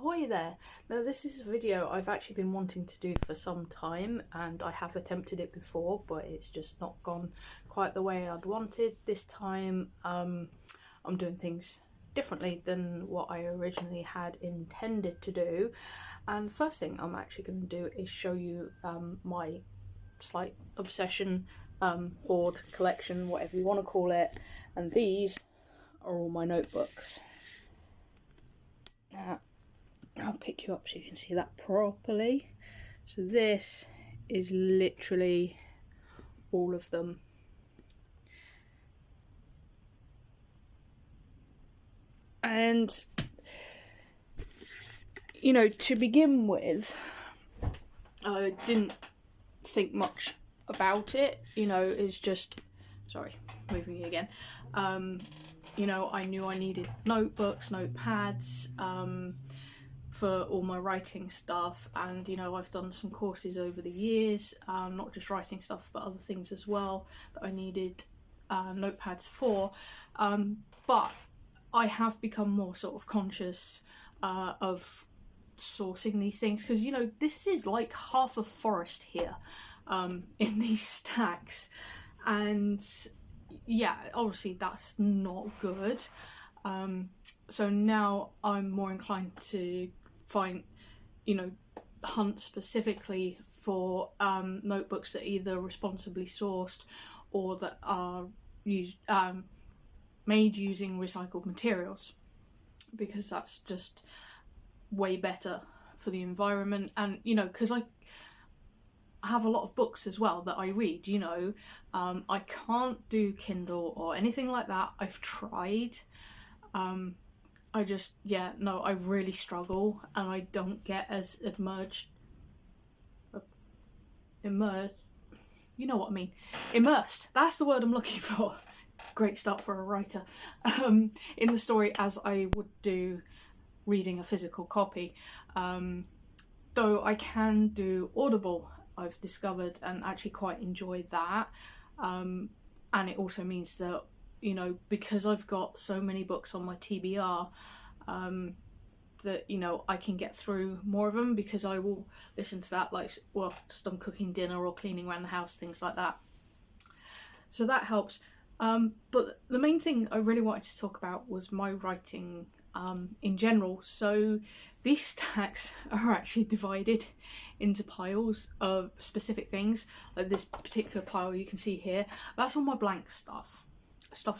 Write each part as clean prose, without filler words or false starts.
Ahoy there! Now this is a video I've actually been wanting to do for some time, and I have attempted it before but it's just not gone quite the way I'd wanted. This time I'm doing things differently than what I originally had intended to do, and the first thing I'm actually going to do is show you my slight obsession, hoard, collection, whatever you want to call it, and these are all my notebooks. Now, I'll pick you up so you can see that properly. So this is literally all of them. And, you know, to begin with, I didn't think much about it. You know, it's just, sorry, moving again. You know, I knew I needed notebooks, notepads, for all my writing stuff, and you know, I've done some courses over the years, not just writing stuff but other things as well that I needed notepads for, but I have become more sort of conscious of sourcing these things, because you know, this is like half a forest here in these stacks, and yeah, obviously that's not good. So now I'm more inclined to find, you know, hunt specifically for notebooks that are either responsibly sourced or that are used, made using recycled materials, because that's just way better for the environment. And you know, because I have a lot of books as well that I read, you know, I can't do Kindle or anything like that. I've tried. I just, yeah, no, I really struggle, and I don't get as immersed, you know what I mean, immersed, that's the word I'm looking for, great start for a writer, in the story as I would do reading a physical copy, though I can do Audible, I've discovered, and actually quite enjoy that, and it also means that, you know, because I've got so many books on my TBR, that, you know, I can get through more of them, because I will listen to that, like, well, just I'm cooking dinner or cleaning around the house, things like that. So that helps. But the main thing I really wanted to talk about was my writing in general. So these stacks are actually divided into piles of specific things. Like this particular pile you can see here, that's all my blank stuff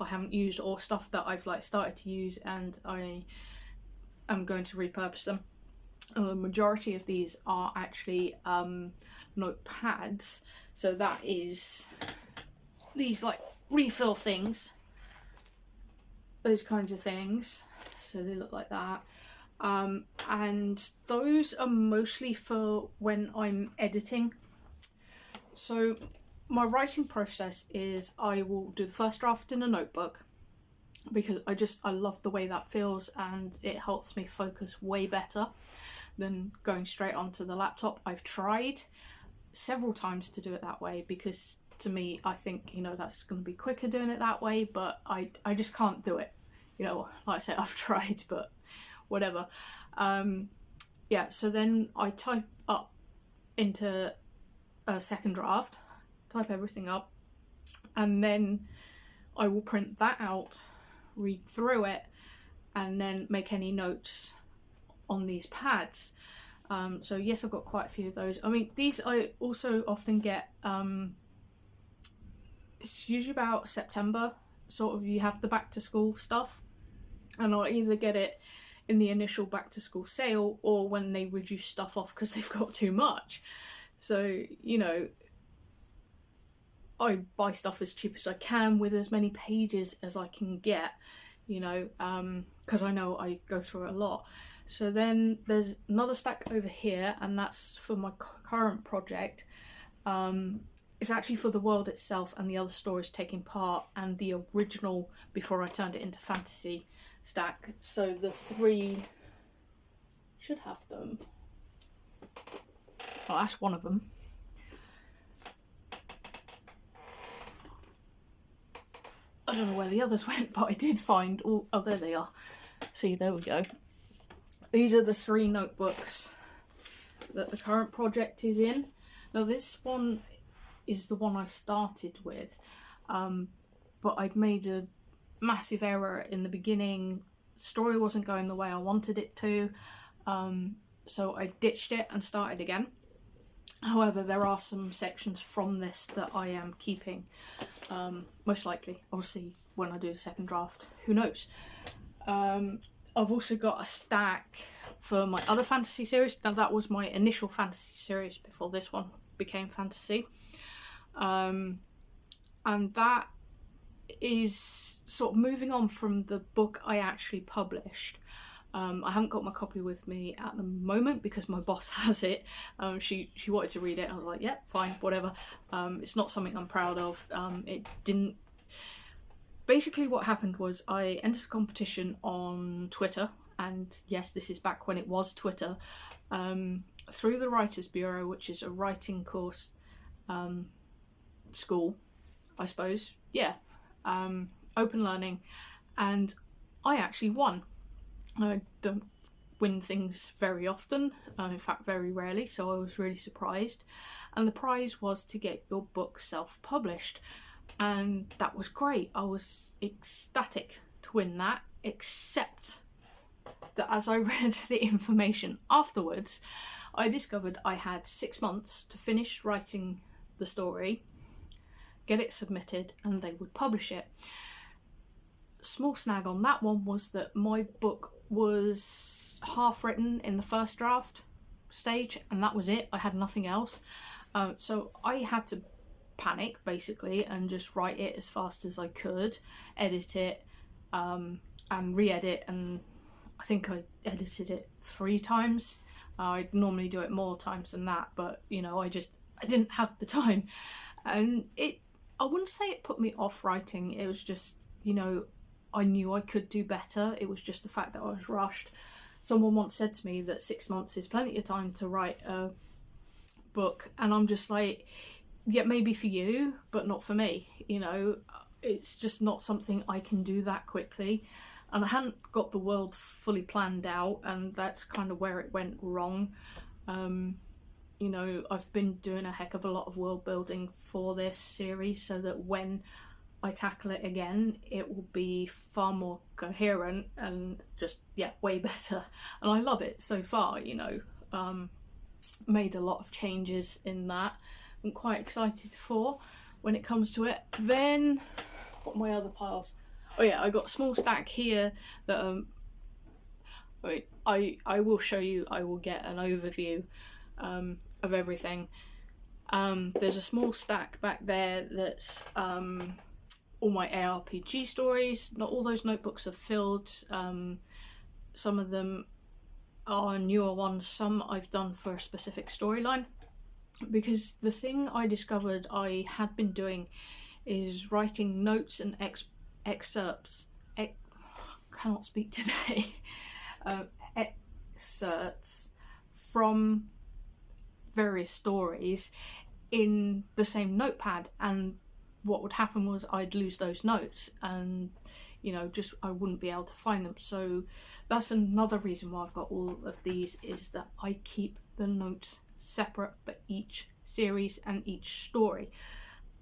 I haven't used, or stuff that I've like started to use and I am going to repurpose them. The majority of these are actually notepads, so that is these like refill things, those kinds of things, so they look like that, and those are mostly for when I'm editing. So my writing process is I will do the first draft in a notebook, because I love the way that feels, and it helps me focus way better than going straight onto the laptop. I've tried several times to do it that way, because to me, I think, you know, that's going to be quicker doing it that way, but I just can't do it. You know, like I said, I've tried, but whatever. Yeah, so then I type up into a second draft, type everything up, and then I will print that out, read through it, and then make any notes on these pads. So yes, I've got quite a few of those. I mean, these I also often get, it's usually about September, sort of, you have the back to school stuff, and I'll either get it in the initial back to school sale or when they reduce stuff off because they've got too much. So, you know, I buy stuff as cheap as I can with as many pages as I can get, you know, because I know I go through it a lot. So then there's another stack over here, and that's for my current project. It's actually for the world itself and the other stories taking part, and the original before I turned it into fantasy stack. So the three should have them. Oh, that's one of them. I don't know where the others went, but I did find all. Oh, there they are. See, there we go. these are the 3 notebooks that the current project is in. Now this one is the one I started with, but I'd made a massive error in the beginning. Story wasn't going the way I wanted it to, so I ditched it and started again. However, there are some sections from this that I am keeping, most likely. Obviously, when I do the second draft, who knows. I've also got a stack for my other fantasy series. Now that was my initial fantasy series before this one became fantasy. And that is sort of moving on from the book I actually published. I haven't got my copy with me at the moment because my boss has it. She wanted to read it. I was like, yeah, fine, whatever. It's not something I'm proud of. It didn't... Basically what happened was I entered a competition on Twitter, and yes, this is back when it was Twitter, through the Writers Bureau, which is a writing course school, I suppose. Yeah, open learning, and I actually won. I don't win things very often, in fact very rarely, so I was really surprised. And the prize was to get your book self-published, and that was great. I was ecstatic to win that, except that as I read the information afterwards, I discovered I had 6 months to finish writing the story, get it submitted, and they would publish it. Small snag on that one was that my book was half written in the first draft stage, and that was it. I had nothing else. So I had to panic basically and just write it as fast as I could, edit it, and re-edit, and I think I edited it 3 times. I'd normally do it more times than that, but you know, I didn't have the time, and I wouldn't say it put me off writing. It was just, you know, I knew I could do better. It was just the fact that I was rushed. Someone once said to me that 6 months is plenty of time to write a book, and I'm just like, yeah, maybe for you, but not for me. You know, it's just not something I can do that quickly, and I hadn't got the world fully planned out, and that's kind of where it went wrong. You know, I've been doing a heck of a lot of world building for this series so that when I tackle it again, it will be far more coherent and just, yeah, way better. And I love it so far, you know. Made a lot of changes in that. I'm quite excited for when it comes to it. Then, what are my other piles? Oh yeah, I got a small stack here that wait, I will show you. I will get an overview of everything. There's a small stack back there that's all my ARPG stories. Not all those notebooks are filled. Some of them are newer ones. Some I've done for a specific storyline. Because the thing I discovered I had been doing is writing notes and excerpts. Cannot speak today. Excerpts from various stories in the same notepad, and what would happen was I'd lose those notes, and you know, just I wouldn't be able to find them. So that's another reason why I've got all of these, is that I keep the notes separate for each series and each story.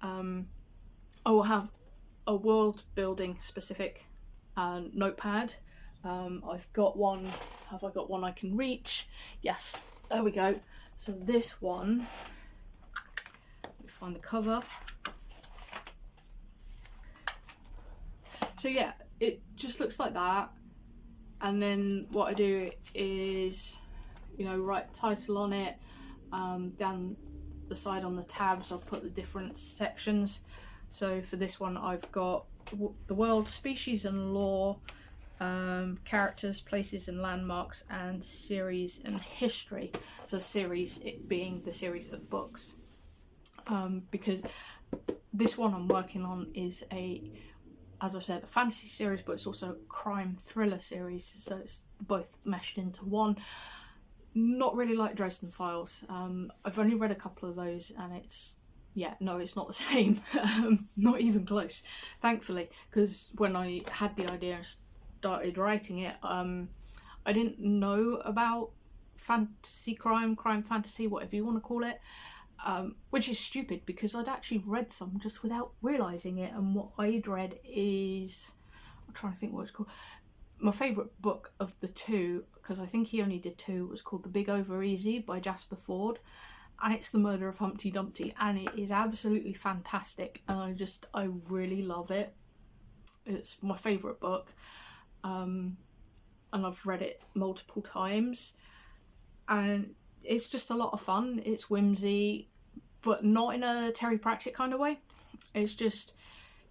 I will have a world building specific notepad. I've got one. Have I got one I can reach? Yes, there we go. So this one, let me find the cover. So yeah, it just looks like that, and then what I do is, you know, write title on it. Down the side on the tabs I'll put the different sections. So for this one I've got the world, species and lore, characters, places and landmarks, and series and history. So series, it being the series of books, because this one I'm working on is as I said, a fantasy series, but it's also a crime thriller series, so it's both meshed into one. Not really like Dresden Files. I've only read a couple of those, and it's not the same. Not even close, thankfully, because when I had the idea and started writing it, I didn't know about fantasy crime fantasy, whatever you want to call it, which is stupid because I'd actually read some just without realising it. And what I'd read is, I'm trying to think what it's called. My favourite book of the two, because I think he only did two, was called The Big Over Easy by Jasper Fforde, and it's the murder of Humpty Dumpty, and it is absolutely fantastic, and I really love it. It's my favourite book, and I've read it multiple times, and it's just a lot of fun. It's whimsy, but not in a Terry Pratchett kind of way. It's just,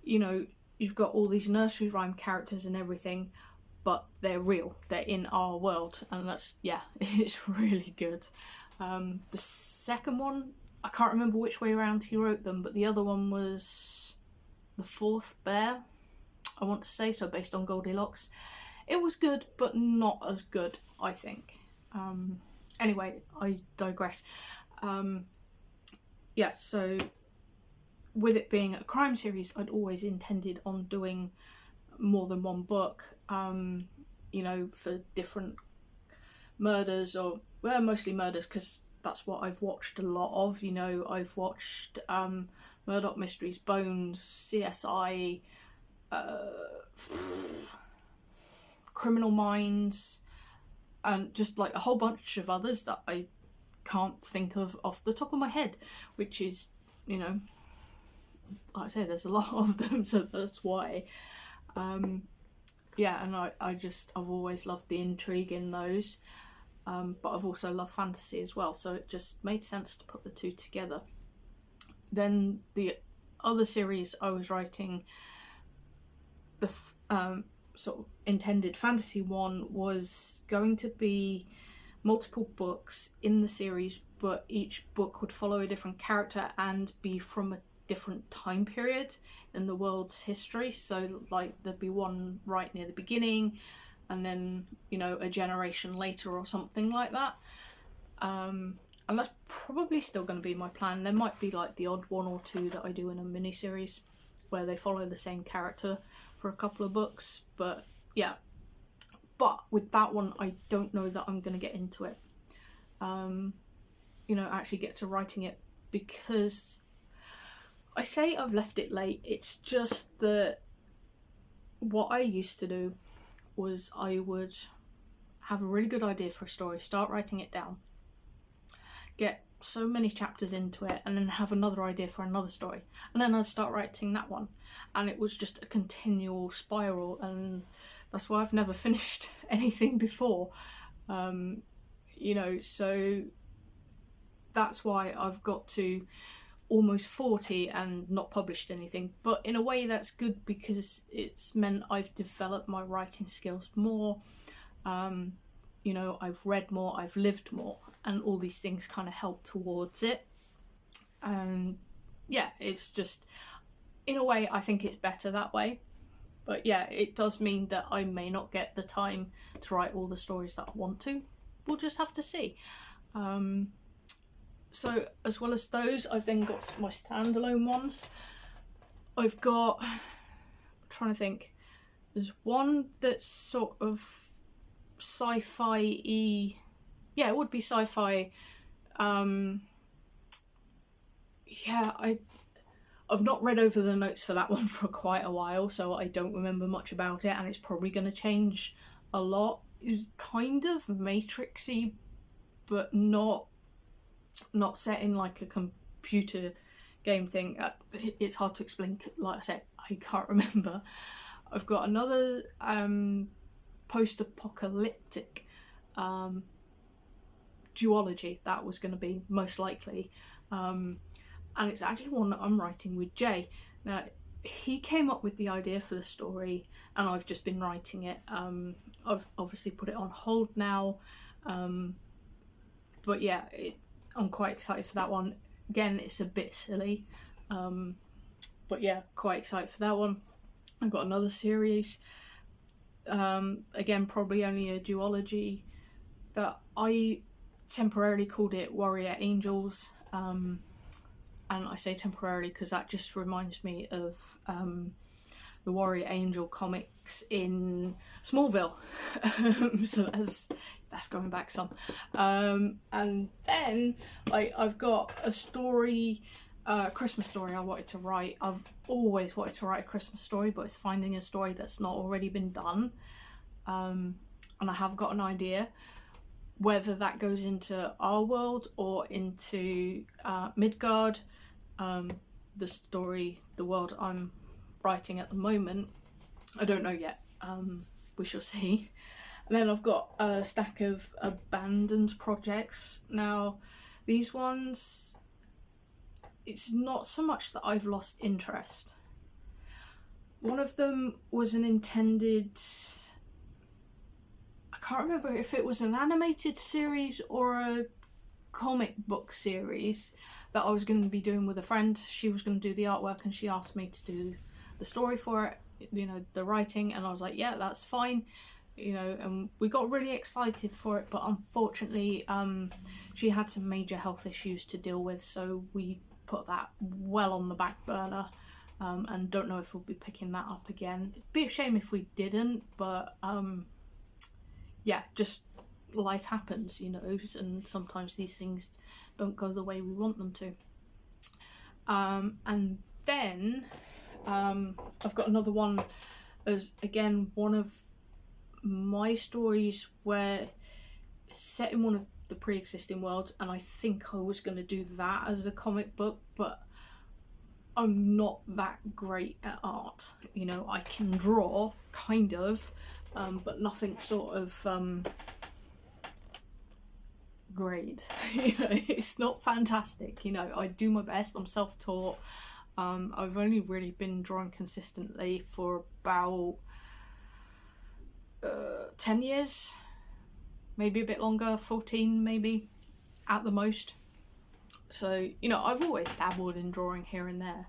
you know, you've got all these nursery rhyme characters and everything, but they're real. They're in our world, and that's, yeah, it's really good. The second one, I can't remember which way around he wrote them, but the other one was The Fourth Bear, I want to say, so based on Goldilocks. It was good, but not as good, I think. Anyway, I digress. Yeah, so with it being a crime series, I'd always intended on doing more than one book, you know, for different murders, or, well, mostly murders, because that's what I've watched a lot of. You know, I've watched Murdoch Mysteries, Bones, CSI, Criminal Minds, and just like a whole bunch of others that I can't think of off the top of my head, which is, you know, like I say, there's a lot of them, so that's why. Yeah, and I've always loved the intrigue in those, but I've also loved fantasy as well, so it just made sense to put the two together. Then the other series I was writing, the sort of intended fantasy one, was going to be multiple books in the series, but each book would follow a different character and be from a different time period in the world's history. So like there'd be one right near the beginning, and then, you know, a generation later or something like that. And that's probably still going to be my plan. There might be like the odd one or two that I do in a mini-series where they follow the same character for a couple of books, but yeah. But with that one, I don't know that I'm going to get into it, you know, actually get to writing it, because I say I've left it late. It's just that what I used to do was I would have a really good idea for a story, start writing it down, get so many chapters into it, and then have another idea for another story, and then I'd start writing that one, and it was just a continual spiral, and that's why I've never finished anything before, you know, so that's why I've got to almost 40 and not published anything. But in a way that's good, because it's meant I've developed my writing skills more, you know, I've read more, I've lived more, and all these things kind of help towards it. And yeah, it's just, in a way, I think it's better that way. But yeah, it does mean that I may not get the time to write all the stories that I want to. We'll just have to see. So as well as those, I've then got my standalone ones. I've got, I'm trying to think, there's one that's sort of sci-fi-y, yeah, it would be sci-fi. Yeah, I've not read over the notes for that one for quite a while, so I don't remember much about it, and it's probably going to change a lot. It's kind of Matrixy, but not set in like a computer game thing. It's hard to explain. Like I said, I can't remember. I've got another post-apocalyptic duology that was going to be most likely, and it's actually one that I'm writing with Jay. Now, he came up with the idea for the story, and I've just been writing it. I've obviously put it on hold now, but yeah, I'm quite excited for that one. Again, it's a bit silly, but yeah, quite excited for that one. I've got another series, again, probably only a duology, that I temporarily called it Warrior Angels, and I say temporarily because that just reminds me of the Warrior Angel comics in Smallville. So that's going back some. And then I've got a story, Christmas story I wanted to write. I've always wanted to write a Christmas story, but it's finding a story that's not already been done. And I have got an idea. Whether that goes into our world or into Midgard, the world I'm writing at the moment, I don't know yet. We shall see. And then I've got a stack of abandoned projects. Now, these ones, it's not so much that I've lost interest. One of them was an intended... I can't remember if it was an animated series or a comic book series that I was going to be doing with a friend. She was going to do the artwork and she asked me to do the story for it, the writing, and I was like, yeah, that's fine, and we got really excited for it, but unfortunately she had some major health issues to deal with, so we put that well on the back burner, and don't know if we'll be picking that up again. It'd be a shame if we didn't, but yeah, just life happens, and sometimes these things don't go the way we want them to. And then I've got another one as, again, one of my stories where set in one of the pre-existing worlds, and I think I was going to do that as a comic book, but I'm not that great at art. I can draw, kind of, but nothing sort of great. It's not fantastic. I do my best. I'm self-taught. I've only really been drawing consistently for about 10 years, maybe a bit longer, 14 maybe at the most. So I've always dabbled in drawing here and there,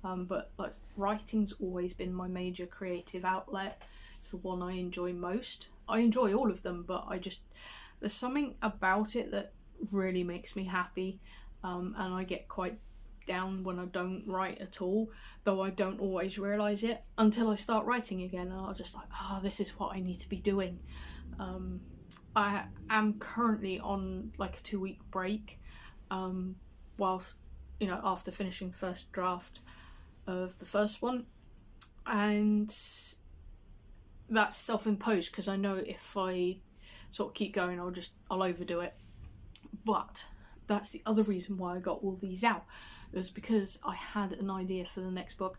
but writing's always been my major creative outlet. It's the one I enjoy most. I enjoy all of them, but there's something about it that really makes me happy, and I get quite down when I don't write at all, though I don't always realise it until I start writing again, and I'll just this is what I need to be doing. I am currently on a 2-week break, whilst after finishing first draft of the first one, and that's self-imposed because I know if I sort of keep going I'll overdo it. But that's the other reason why I got all these out. It was because I had an idea for the next book.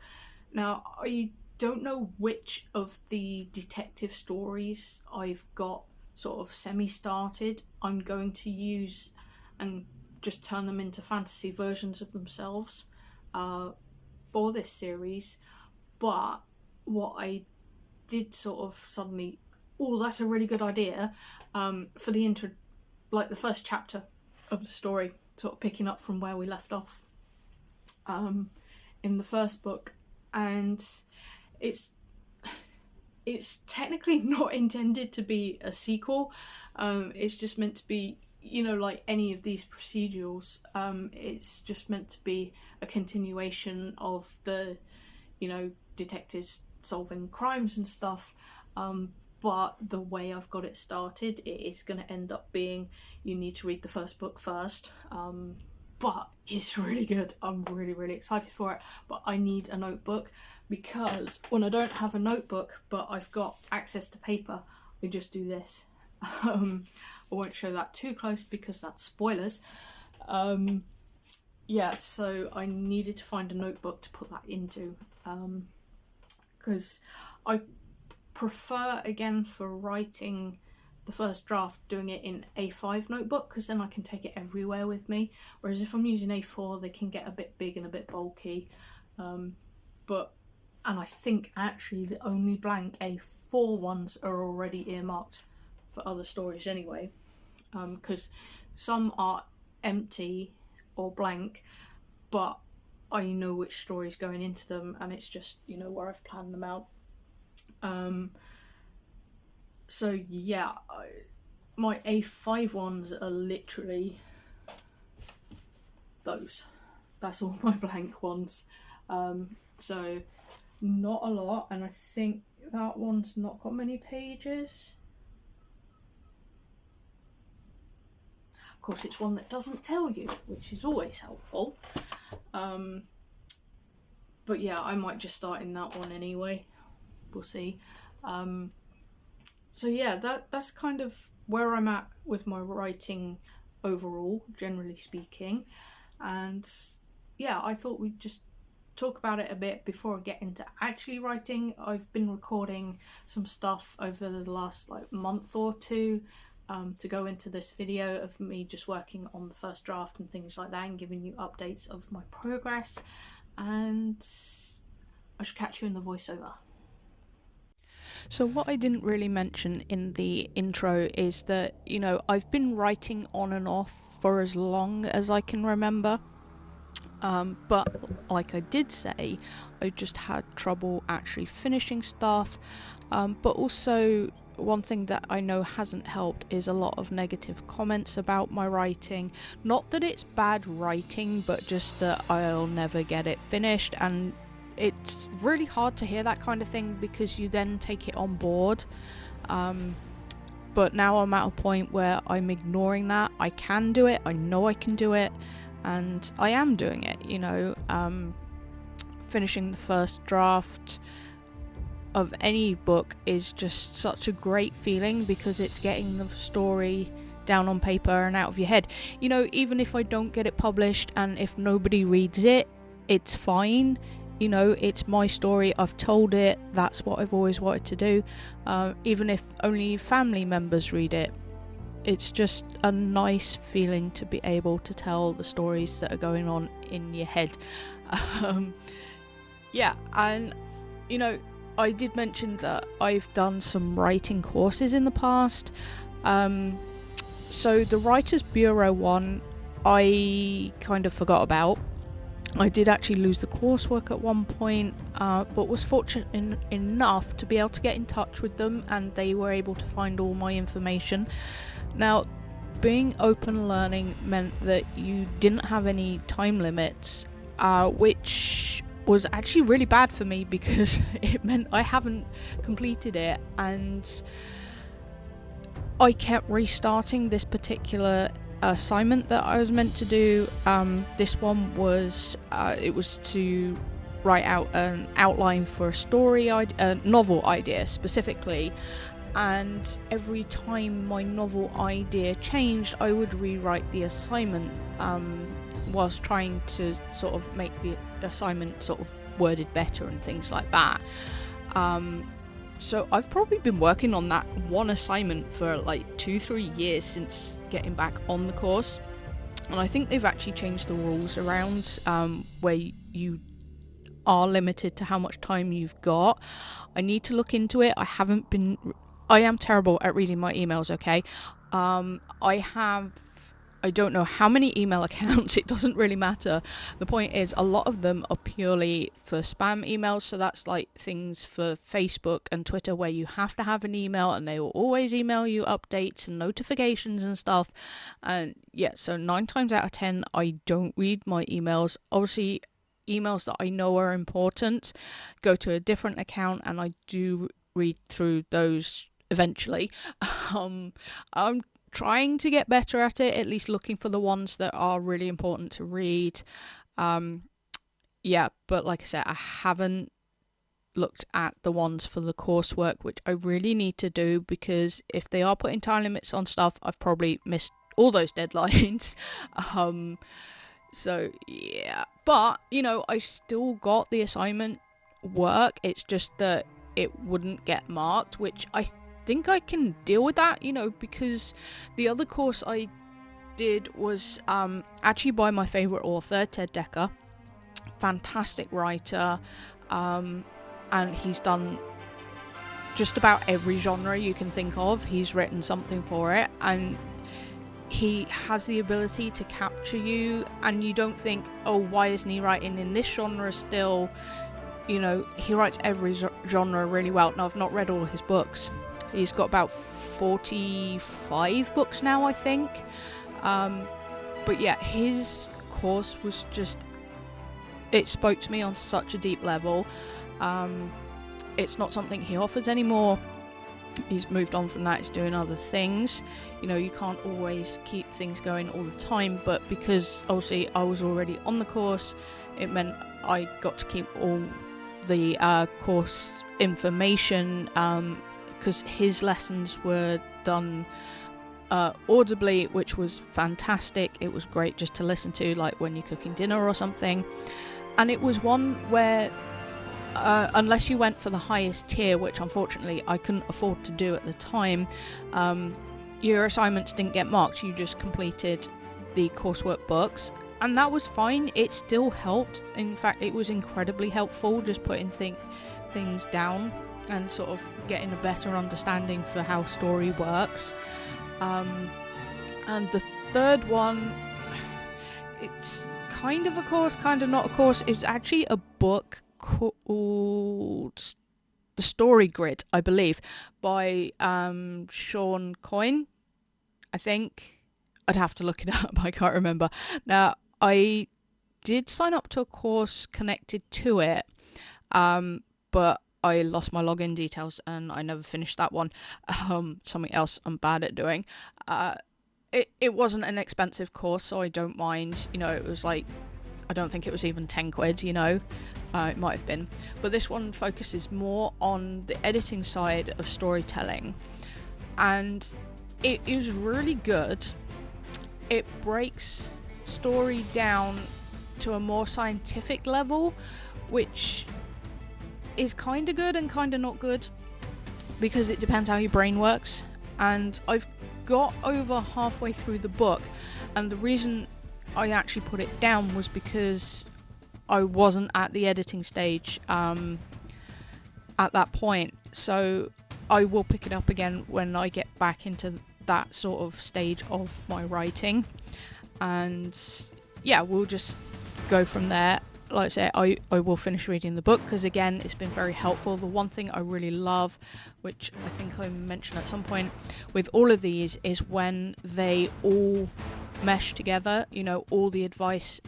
Now, I don't know which of the detective stories I've got sort of semi-started I'm going to use and just turn them into fantasy versions of themselves for this series. But what I did sort of suddenly, that's a really good idea, for the intro, the first chapter of the story, sort of picking up from where we left off in the first book, and it's technically not intended to be a sequel. It's just meant to be, like any of these procedurals, it's just meant to be a continuation of the, detectives solving crimes and stuff. But the way I've got it started, it is going to end up being you need to read the first book first. But it's really good. I'm really, really excited for it. But I need a notebook, because when I don't have a notebook but I've got access to paper, I just do this. I won't show that too close because that's spoilers. Yeah, so I needed to find a notebook to put that into. Because I prefer, again, for writing the first draft, doing it in A5 notebook, because then I can take it everywhere with me, whereas if I'm using A4 they can get a bit big and a bit bulky, and I think actually the only blank A4 ones are already earmarked for other stories anyway, because some are empty or blank but I know which story's going into them, and it's just where I've planned them out. So yeah, my A5 ones are literally those. That's all my blank ones. So not a lot, and I think that one's not got many pages. Of course, it's one that doesn't tell you, which is always helpful. But yeah, I might just start in that one anyway. We'll see. So yeah, that's kind of where I'm at with my writing overall, generally speaking. And yeah, I thought we'd just talk about it a bit before I get into actually writing. I've been recording some stuff over the last month or two to go into this video of me just working on the first draft and things like that, and giving you updates of my progress. And I shall catch you in the voiceover. So what I didn't really mention in the intro is that, I've been writing on and off for as long as I can remember. But like I did say, I just had trouble actually finishing stuff. But also, one thing that I know hasn't helped is a lot of negative comments about my writing. Not that it's bad writing, but just that I'll never get it finished. And it's really hard to hear that kind of thing because you then take it on board. But now I'm at a point where I'm ignoring that. I can do it. I know I can do it. And I am doing it, finishing the first draft of any book is just such a great feeling because it's getting the story down on paper and out of your head. Even if I don't get it published and if nobody reads it, it's fine. It's my story, I've told it, that's what I've always wanted to do. Even if only family members read it, it's just a nice feeling to be able to tell the stories that are going on in your head. Yeah, and I did mention that I've done some writing courses in the past. So the Writers Bureau one I kind of forgot about. I did actually lose the coursework at one point, but was fortunate enough to be able to get in touch with them, and they were able to find all my information. Now, being open learning meant that you didn't have any time limits, which was actually really bad for me because it meant I haven't completed it, and I kept restarting this particular assignment that I was meant to do. This one was it was to write out an outline for a story, a novel idea specifically, and every time my novel idea changed, I would rewrite the assignment whilst trying to sort of make the assignment sort of worded better and things like that. So I've probably been working on that one assignment for 2-3 years since getting back on the course, and I think they've actually changed the rules around where you are limited to how much time you've got. I need to look into it. I am terrible at reading my emails, okay? I don't know how many email accounts, it doesn't really matter. The point is, a lot of them are purely for spam emails, so that's things for Facebook and Twitter where you have to have an email and they will always email you updates and notifications and stuff. And yeah, so 9 times out of 10, I don't read my emails. Obviously, emails that I know are important go to a different account, and I do read through those eventually. I'm trying to get better at it, at least looking for the ones that are really important to read. Yeah, but like I said, I haven't looked at the ones for the coursework, which I really need to do, because if they are putting time limits on stuff, I've probably missed all those deadlines. So yeah, but I still got the assignment work. It's just that it wouldn't get marked, which I think I can deal with that, because the other course I did was actually by my favourite author, Ted Dekker. Fantastic writer, and he's done just about every genre you can think of. He's written something for it, and he has the ability to capture you, and you don't think, oh, why isn't he writing in this genre still? He writes every genre really well. Now, I've not read all of his books. He's got about 45 books now, I think. But yeah, his course was just, it spoke to me on such a deep level. It's not something he offers anymore. He's moved on from that, he's doing other things. You know, you can't always keep things going all the time, but because obviously I was already on the course, it meant I got to keep all the course information, because his lessons were done audibly, which was fantastic. It was great just to listen to, like when you're cooking dinner or something. And it was one where unless you went for the highest tier, which unfortunately I couldn't afford to do at the time, your assignments didn't get marked. You just completed the coursework books, and that was fine. It still helped. In fact, it was incredibly helpful just putting things down and sort of getting a better understanding for how story works. And the third one, it's kind of a course, kind of not a course. It's actually a book called The Story Grid, I believe, by Sean Coyne, I think. I'd have to look it up, I can't remember. Now, I did sign up to a course connected to it, but I lost my login details and I never finished that one. Something else I'm bad at doing. It wasn't an expensive course, so I don't mind. You know, it was like, I don't think it was even 10 quid, you know. It might have been. But this one focuses more on the editing side of storytelling. And it is really good. It breaks story down to a more scientific level, which is kind of good and kind of not good, because it depends how your brain works. And I've got over halfway through the book, and the reason I actually put it down was because I wasn't at the editing stage at that point. So I will pick it up again when I get back into that sort of stage of my writing, and yeah, we'll just go from there. Like I say, I will finish reading the book, because again, it's been very helpful. The one thing I really love, which I think I mentioned at some point with all of these, is when they all mesh together. You know, all the advice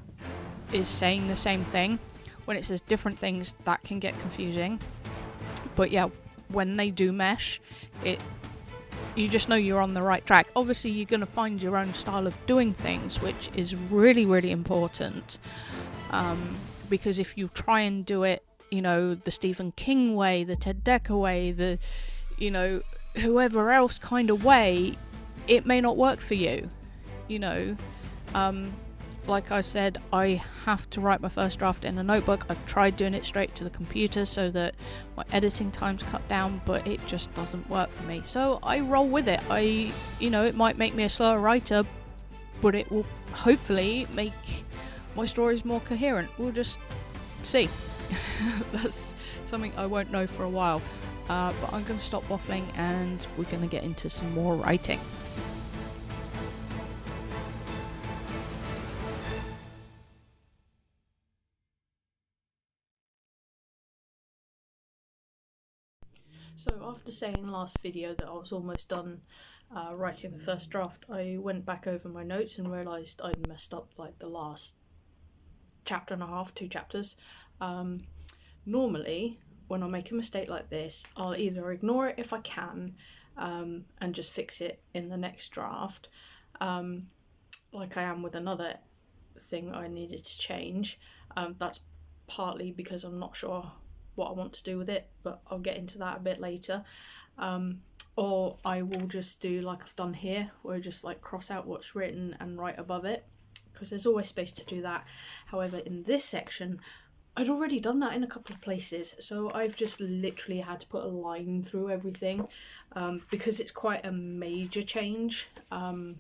is saying the same thing. When it says different things, that can get confusing. But yeah, when they do mesh, you just know you're on the right track. Obviously, you're going to find your own style of doing things, which is really, really important. Because if you try and do it, you know, the Stephen King way, the Ted Dekker way, the, you know, whoever else kind of way, it may not work for you, you know. Like I said, I have to write my first draft in a notebook. I've tried doing it straight to the computer so that my editing time's cut down, but it just doesn't work for me. So I roll with it. You know, it might make me a slower writer, but it will hopefully make my stories more coherent. We'll just see. That's something I won't know for a while. But I'm going to stop waffling and we're going to get into some more writing. So after saying last video that I was almost done writing the first draft, I went back over my notes and realised I'd messed up like the last chapter and a half, 2 chapters. Normally, when I make a mistake like this, I'll either ignore it if I can and just fix it in the next draft, like I am with another thing I needed to change. That's partly because I'm not sure what I want to do with it, but I'll get into that a bit later. Or I will just do like I've done here, where I just like cross out what's written and write above it, because there's always space to do that. However, in this section, I'd already done that in a couple of places, so I've just literally had to put a line through everything, because it's quite a major change, and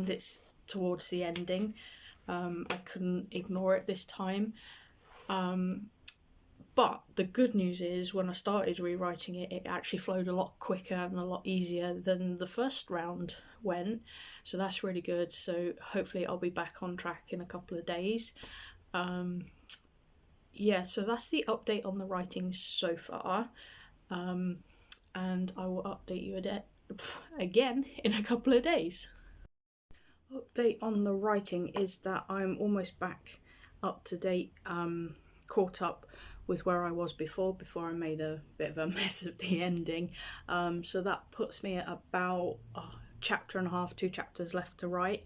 it's towards the ending. I couldn't ignore it this time. But the good news is, when I started rewriting it, it actually flowed a lot quicker and a lot easier than the first round went. So that's really good. So hopefully I'll be back on track in a couple of days. Yeah, so that's the update on the writing so far. And I will update you again in a couple of days. Update on the writing is that I'm almost back up to date caught up with where I was before I made a bit of a mess of the ending. So that puts me at about chapter and a half, 2 chapters left to write,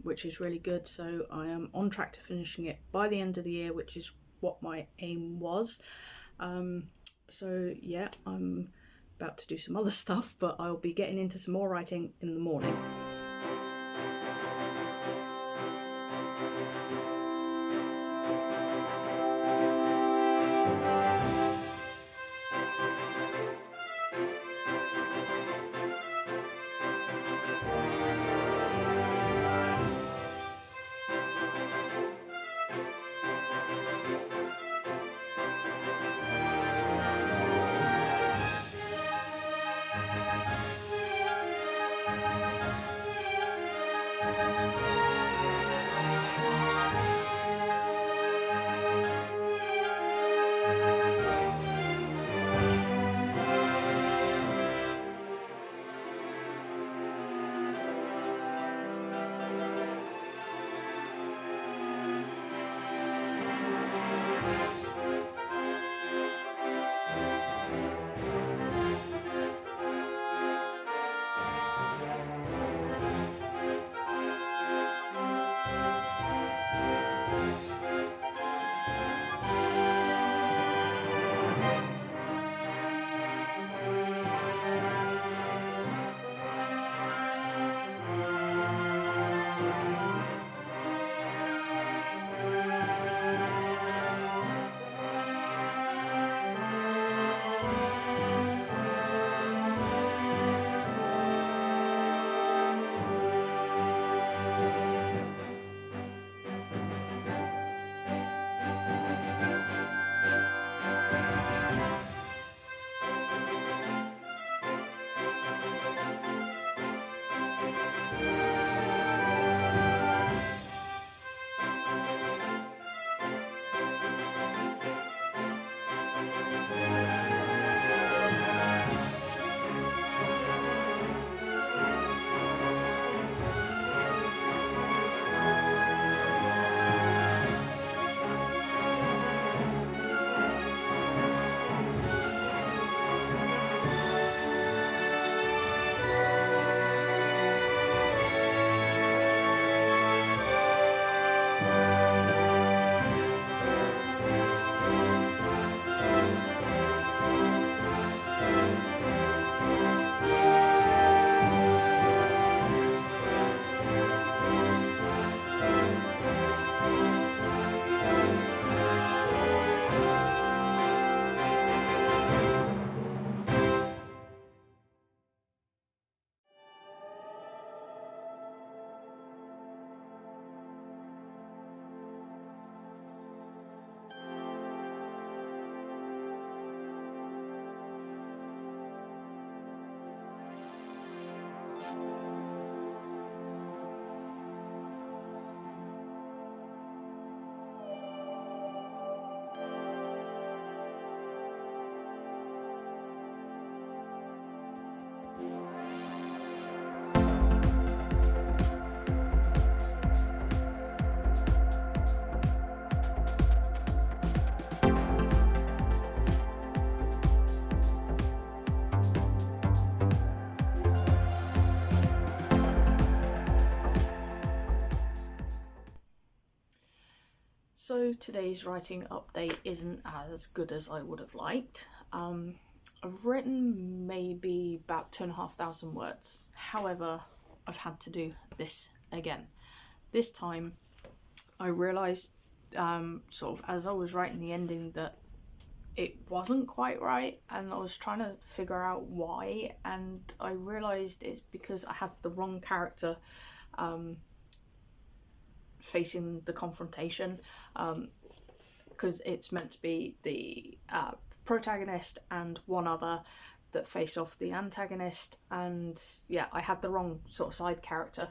which is really good. So I am on track to finishing it by the end of the year, which is what my aim was. So yeah, I'm about to do some other stuff, but I'll be getting into some more writing in the morning. So today's writing update isn't as good as I would have liked. I've written maybe about 2,500 words. However, I've had to do this again. This time I realised sort of as I was writing the ending that it wasn't quite right, and I was trying to figure out why, and I realised it's because I had the wrong character facing the confrontation, because it's meant to be the protagonist and one other that face off the antagonist, and yeah, I had the wrong sort of side character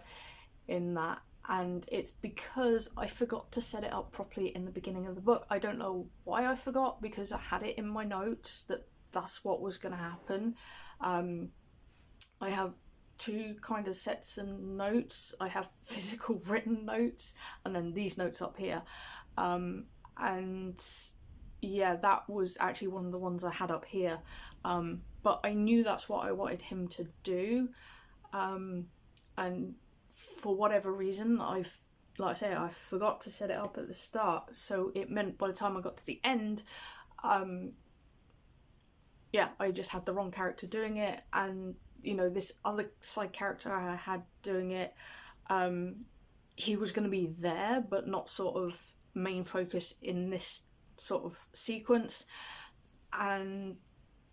in that, and it's because I forgot to set it up properly in the beginning of the book. I don't know why I forgot, because I had it in my notes that that's what was going to happen. I have 2 kind of sets of notes. I have physical written notes and then these notes up here, and yeah, that was actually one of the ones I had up here, but I knew that's what I wanted him to do, and for whatever reason, like I say, I forgot to set it up at the start, so it meant by the time I got to the end, yeah, I just had the wrong character doing it, and you know, this other side character I had doing it, he was going to be there, but not sort of main focus in this sort of sequence. And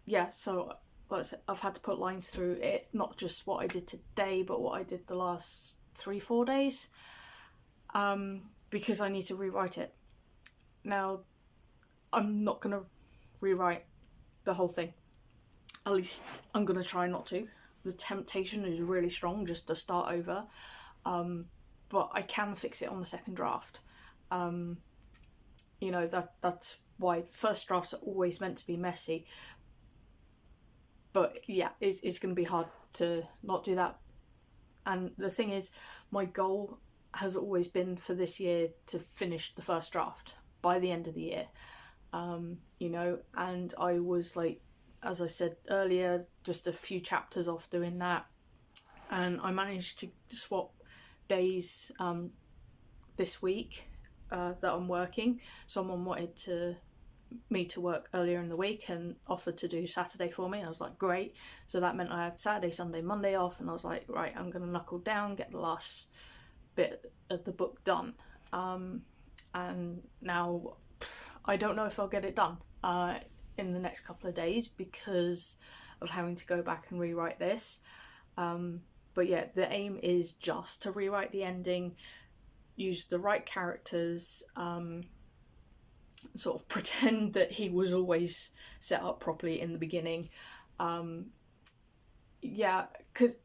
yeah, so like I said, I've had to put lines through it, not just what I did today, but what I did the last 3-4 days, because I need to rewrite it. Now, I'm not going to rewrite the whole thing. At least I'm going to try not to. The temptation is really strong just to start over, but I can fix it on the second draft. You know, that's why first drafts are always meant to be messy. But yeah, it's going to be hard to not do that. And the thing is, my goal has always been for this year to finish the first draft by the end of the year. You know, and I was like, as I said earlier, just a few chapters off doing that. And I managed to swap days this week that I'm working. Someone wanted me to work earlier in the week and offered to do Saturday for me. I was like, great. So that meant I had Saturday, Sunday, Monday off, and I was like, right, I'm going to knuckle down, get the last bit of the book done. And now I don't know if I'll get it done in the next couple of days because of having to go back and rewrite this. But yeah, the aim is just to rewrite the ending, use the right characters, sort of pretend that he was always set up properly in the beginning. Yeah, because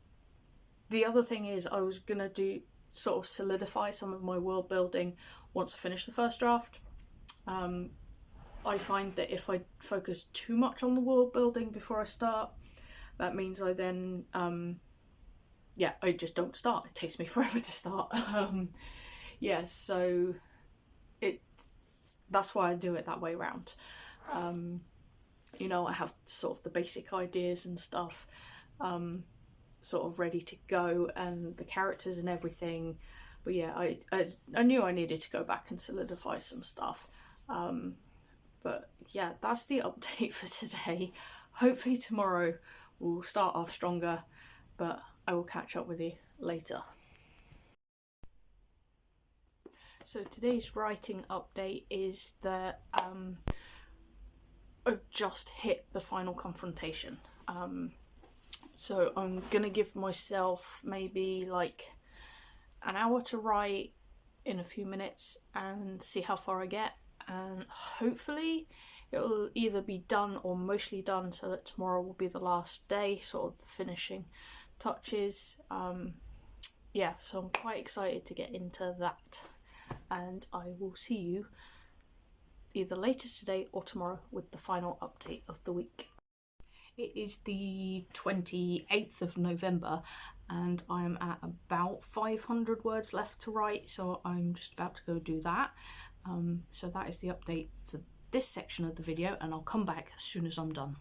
the other thing is I was going to do sort of solidify some of my world building once I finish the first draft. I find that if I focus too much on the world building before I start, that means I then I just don't start. It takes me forever to start. Yeah, so that's why I do it that way around. You know, I have sort of the basic ideas and stuff sort of ready to go, and the characters and everything. But yeah, I knew I needed to go back and solidify some stuff. But yeah, that's the update for today. Hopefully tomorrow we'll start off stronger, but I will catch up with you later. So today's writing update is that I've just hit the final confrontation. So I'm gonna give myself maybe like an hour to write in a few minutes and see how far I get, and hopefully it'll either be done or mostly done so that tomorrow will be the last day, sort of the finishing touches. Yeah, so I'm quite excited to get into that, and I will see you either later today or tomorrow with the final update of the week. It is the 28th of November and I'm at about 500 words left to write, so I'm just about to go do that. So that is the update for this section of the video, and I'll come back as soon as I'm done.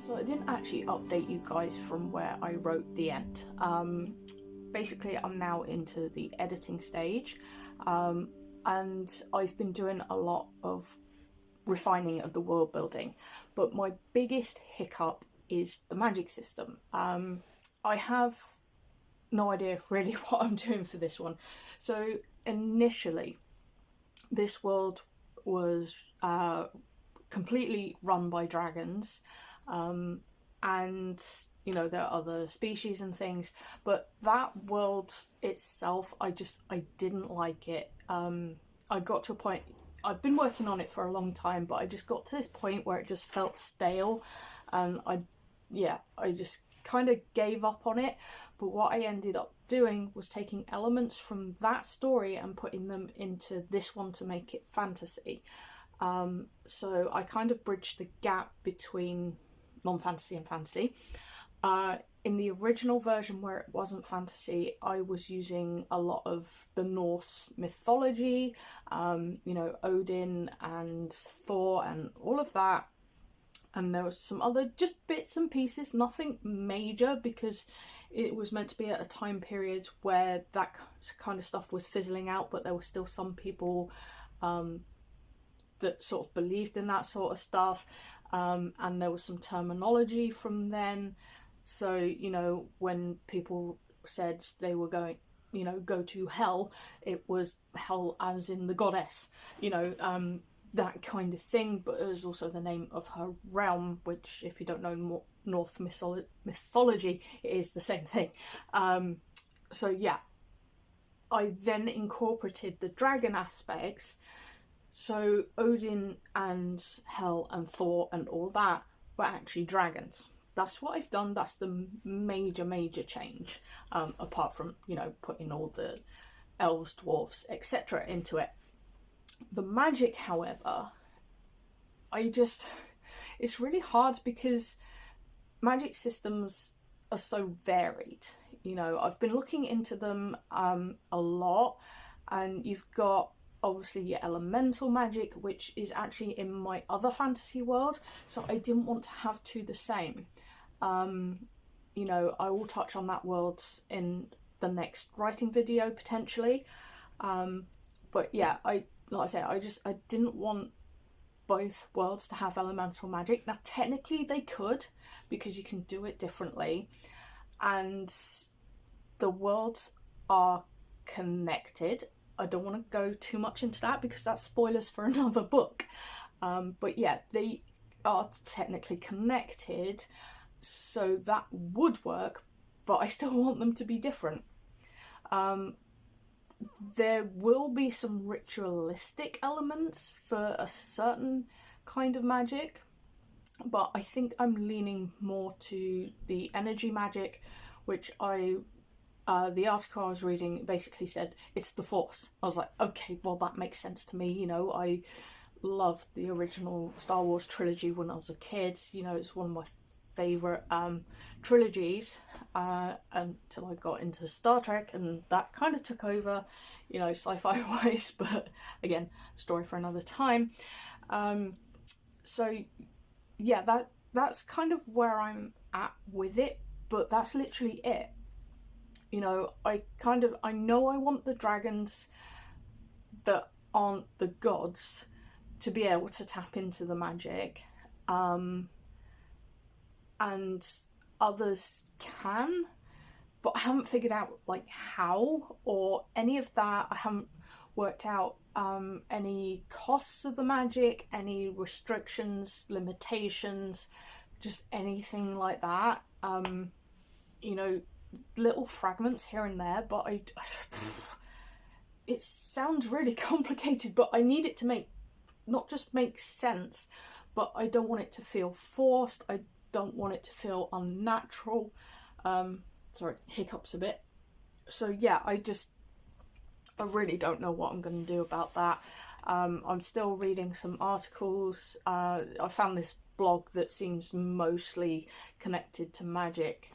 So I didn't actually update you guys from where I wrote the end. Basically, I'm now into the editing stage, and I've been doing a lot of refining of the world building, but my biggest hiccup is the magic system. I have no idea really what I'm doing for this one. So initially, this world was completely run by dragons, and you know there are other species and things, but that world itself, I didn't like it. I got to a point, I've been working on it for a long time, but I just got to this point where it just felt stale, and I just kind of gave up on it. But what I ended up doing was taking elements from that story and putting them into this one to make it fantasy. So I kind of bridged the gap between non-fantasy and fantasy. In the original version where it wasn't fantasy, I was using a lot of the Norse mythology, Odin and Thor and all of that. And there was some other just bits and pieces, nothing major, because it was meant to be at a time period where that kind of stuff was fizzling out, but there were still some people that sort of believed in that sort of stuff. And there was some terminology from then. So, when people said they were going, go to hell, it was hell as in the goddess, that kind of thing. But it was also the name of her realm, which, if you don't know Norse mythology, it is the same thing. So yeah, I then incorporated the dragon aspects. So Odin and Hel and Thor and all that were actually dragons. That's what I've done. That's the major change, apart from, putting all the elves, dwarves, etc. into it. The magic, however, it's really hard because magic systems are so varied. I've been looking into them a lot, and you've got obviously your elemental magic, which is actually in my other fantasy world, so I didn't want to have two the same. I will touch on that world in the next writing video potentially, but yeah, I didn't want both worlds to have elemental magic. Now technically they could, because you can do it differently, and the worlds are connected. I don't want to go too much into that because that's spoilers for another book. But yeah, they are technically connected, so that would work, but I still want them to be different. There will be some ritualistic elements for a certain kind of magic, but I think I'm leaning more to the energy magic, which the article I was reading basically said it's the Force. I was like, okay, well that makes sense to me. I loved the original Star Wars trilogy when I was a kid. It's one of my favourite trilogies, until I got into Star Trek, and that kind of took over, sci-fi wise, but again, story for another time. So yeah, that's kind of where I'm at with it, but that's literally it. I know I want the dragons that aren't the gods to be able to tap into the magic, and others can, but I haven't figured out how or any of that. I haven't worked out any costs of the magic, any restrictions, limitations, just anything like that. Little fragments here and there, but it sounds really complicated, but I need it to not just make sense, but I don't want it to feel forced. I don't want it to feel unnatural. Sorry, hiccups a bit. So yeah, I really don't know what I'm going to do about that. I'm still reading some articles. I found this blog that seems mostly connected to magic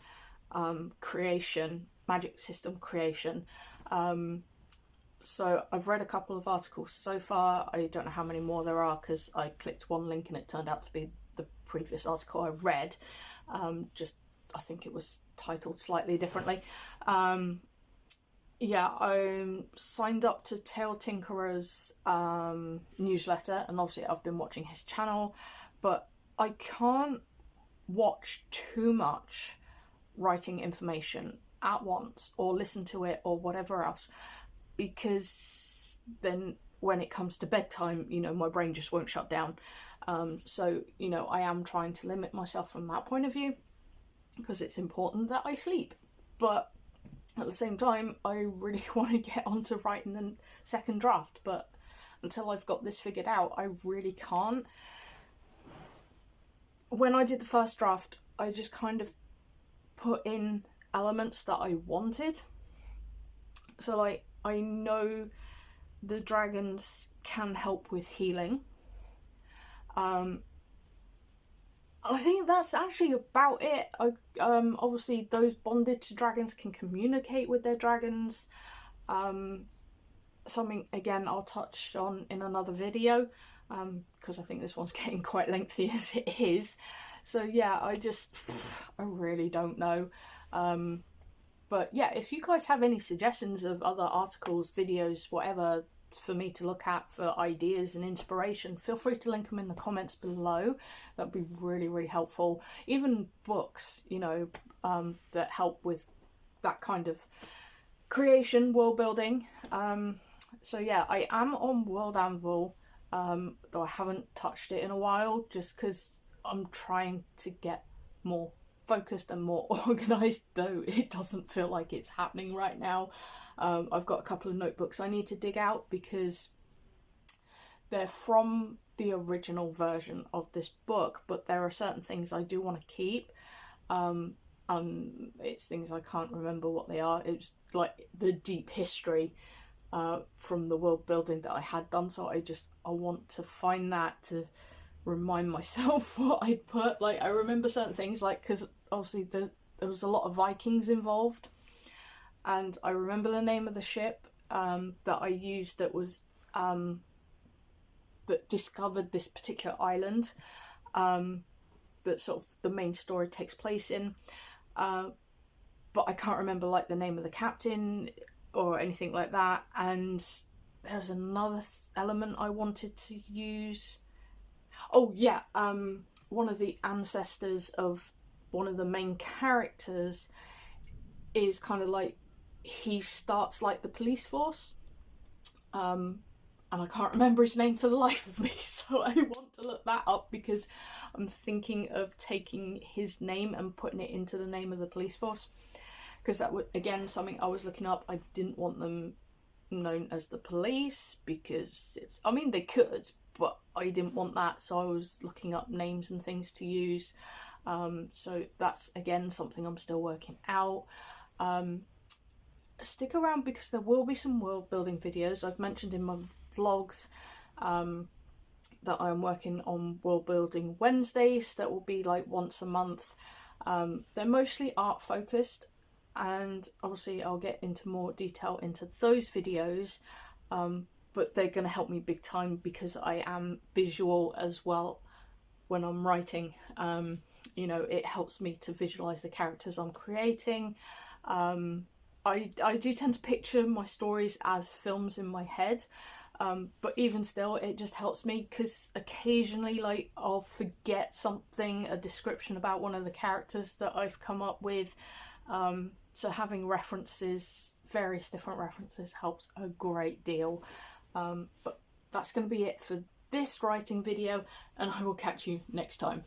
creation, magic system creation. So I've read a couple of articles so far. I don't know how many more there are because I clicked one link and it turned out to be the previous article I read. Just, I think it was titled slightly differently. Yeah, I'm signed up to Tale Tinkerer's newsletter, and obviously I've been watching his channel, but I can't watch too much writing information at once or listen to it or whatever else, because then when it comes to bedtime, you know, my brain just won't shut down. So, you know, I am trying to limit myself from that point of view, because it's important that I sleep. But at the same time, I really want to get onto writing the second draft, but until I've got this figured out, I really can't. When I did the first draft, I just kind of put in elements that I wanted. So, like, I know the dragons can help with healing. I think that's actually about it. Obviously, those bonded to dragons can communicate with their dragons. Something, again, I'll touch on in another video, because I think this one's getting quite lengthy as it is. So yeah, I really don't know. But yeah, if you guys have any suggestions of other articles, videos, whatever, for me to look at for ideas and inspiration, feel free to link them in the comments below. That'd be really, really helpful. Even books, you know, that help with that kind of creation, world building. So yeah, I am on World Anvil, though I haven't touched it in a while, just because I'm trying to get more focused and more organised, though it doesn't feel like it's happening right now. I've got a couple of notebooks I need to dig out, because they're from the original version of this book, but there are certain things I do want to keep. It's things I can't remember what they are. It's like the deep history from the world building that I had done, so I want to find that to remind myself what I'd put. Like, I remember certain things, like, because obviously there was a lot of Vikings involved, and I remember the name of the ship that I used that was that discovered this particular island that sort of the main story takes place in, but I can't remember, like, the name of the captain or anything like that. And there's another element I wanted to use. Oh yeah, one of the ancestors of one of the main characters is kind of like, he starts like the police force, and I can't remember his name for the life of me, so I want to look that up, because I'm thinking of taking his name and putting it into the name of the police force, because that would, again, something I was looking up. I didn't want them known as the police, because it's, I mean, they could, but I didn't want that, so I was looking up names and things to use. So that's, again, something I'm still working out. Stick around, because there will be some world building videos. I've mentioned in my vlogs that I'm working on world building Wednesdays that will be like once a month. They're mostly art focused, and obviously I'll get into more detail into those videos, but they're going to help me big time, because I am visual as well when I'm writing. You know, it helps me to visualize the characters I'm creating. I do tend to picture my stories as films in my head, but even still, it just helps me, because occasionally, like, I'll forget something, a description about one of the characters that I've come up with. So having references, various different references, helps a great deal. But that's going to be it for this writing video, and I will catch you next time.